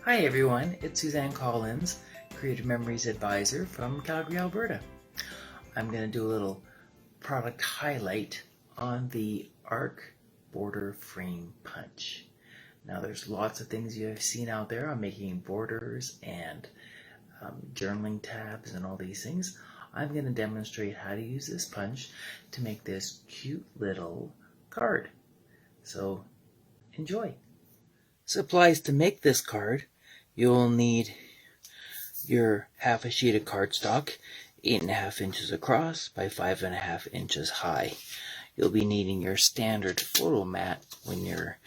Hi everyone, it's Suzanne Collins, Creative Memories Advisor from Calgary, Alberta. I'm going to do a little product highlight on the Arc Border Frame Punch. Now there's lots of things you have seen out there on making borders and journaling tabs and all these things. I'm going to demonstrate how to use this punch to make this cute little card. So enjoy. Supplies to make this card: you'll need your half a sheet of cardstock, 8.5 inches across by 5.5 inches high. You'll be needing your standard photo mat when you're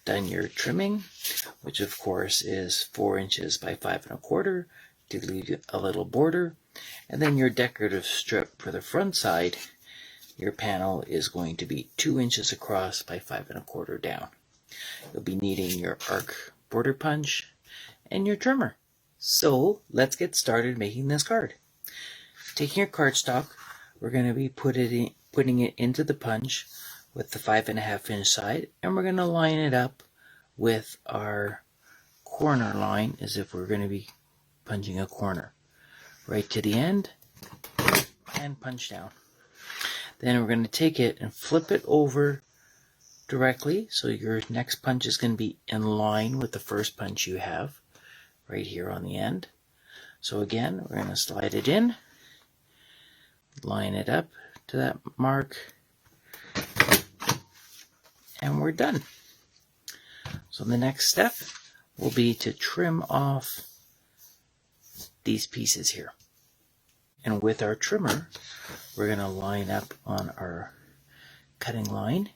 done your trimming, which of course is 4 inches by 5.25 to leave a little border. And then your decorative strip for the front side. Your panel is going to be 2 inches across by 5.25 down. You'll be needing your arc border punch and your trimmer. So let's get started making this card. Taking your cardstock, we're going to be putting it into the punch with the 5.5 inch side, and we're going to line it up with our corner line as if we're going to be punching a corner. Right to the end and punch down. Then we're going to take it and flip it over directly, so your next punch is going to be in line with the first punch you have right here on the end. So again, we're going to slide it in, line it up to that mark, and we're done. So the next step will be to trim off these pieces here. And with our trimmer, we're going to line up on our cutting line,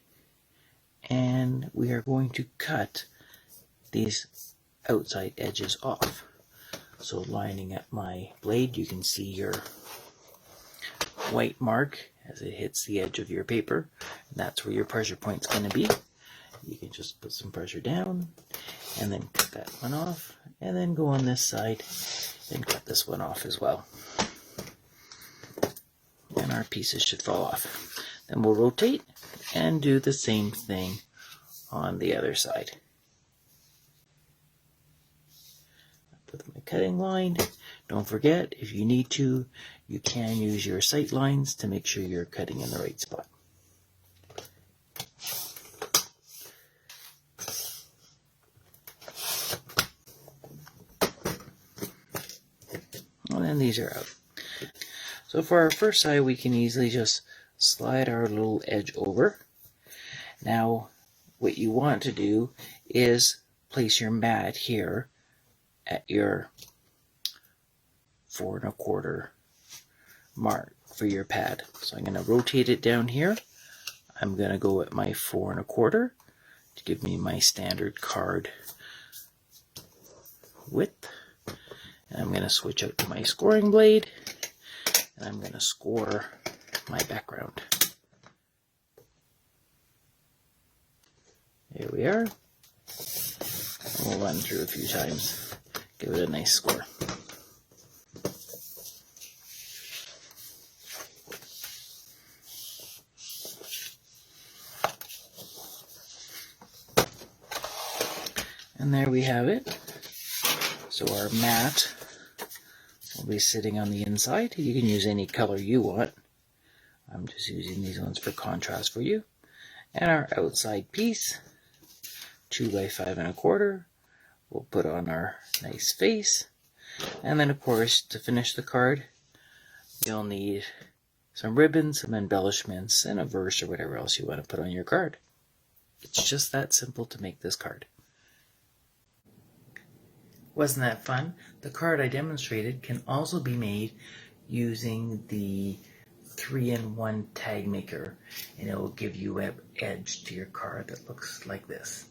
and we are going to cut these outside edges off. So lining up my blade, you can see your white mark as it hits the edge of your paper. And that's where your pressure point's going to be. You can just put some pressure down and then cut that one off, and then go on this side and cut this one off as well. And our pieces should fall off. Then we'll rotate and do the same thing on the other side. With my cutting line, don't forget, if you need to, you can use your sight lines to make sure you're cutting in the right spot. And then these are out. So for our first side, we can easily just slide our little edge over. Now, what you want to do is place your mat here at your 4.25 mark for your pad. So I'm going to rotate it down here. I'm going to go at my 4.25 to give me my standard card width. And I'm going to switch out to my scoring blade, and I'm going to score my background. There we are. We'll run through a few times, give it a nice score. And there we have it. So our mat will be sitting on the inside. You can use any color you want. I'm just using these ones for contrast for you. And our outside piece, 2 by 5.25, we'll put on our nice face. And then of course, to finish the card, you'll need some ribbons, some embellishments, and a verse or whatever else you want to put on your card. It's just that simple to make this card. Wasn't that fun? The card I demonstrated can also be made using the 3-in-1 tag maker, and it will give you an edge to your card that looks like this.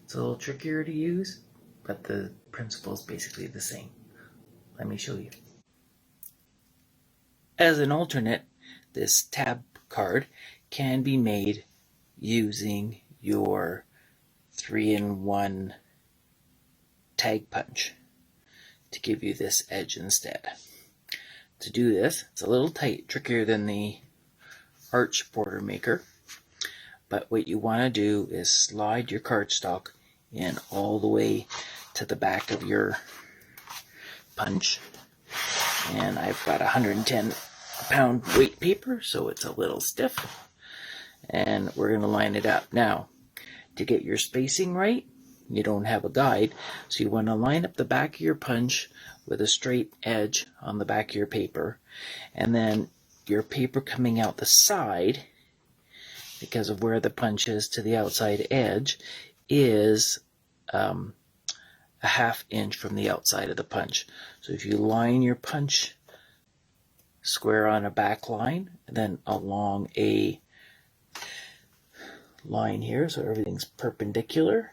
It's a little trickier to use, but the principle is basically the same. Let me show you. As an alternate, this tab card can be made using your 3-in-1 tag punch to give you this edge instead. To do this, it's a little tight, trickier than the arch border maker, but what you want to do is slide your cardstock in all the way to the back of your punch. And I've got 110-pound weight paper, so it's a little stiff. And we're going to line it up. Now, to get your spacing right, you don't have a guide, so you want to line up the back of your punch with a straight edge on the back of your paper, and then your paper coming out the side, because of where the punch is to the outside edge, is a ½ inch from the outside of the punch. So if you line your punch square on a back line, and then along a line here, so everything's perpendicular,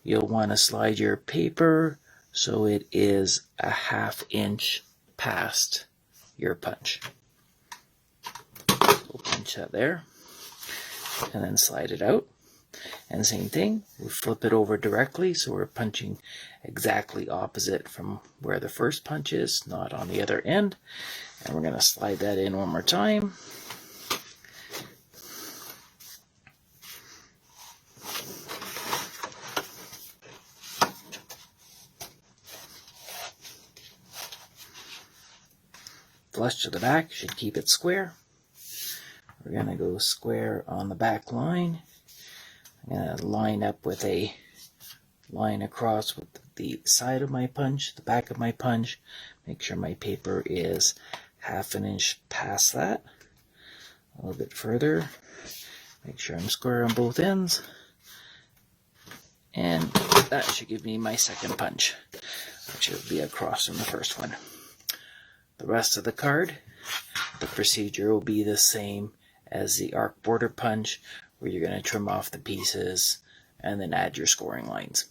you'll want to slide your paper so it is a ½ inch past your punch. We'll punch that there, and then slide it out. And same thing, we flip it over directly, so we're punching exactly opposite from where the first punch is, not on the other end. And we're going to slide that in one more time. Flush to the back, should keep it square. We're going to go square on the back line. I'm going to line up with a line across with the side of my punch, the back of my punch. Make sure my paper is ½ inch past that. A little bit further. Make sure I'm square on both ends. And that should give me my second punch, which will be across from the first one. The rest of the card, the procedure will be the same as the arc border punch, where you're going to trim off the pieces and then add your scoring lines.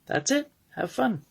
That's it. Have fun.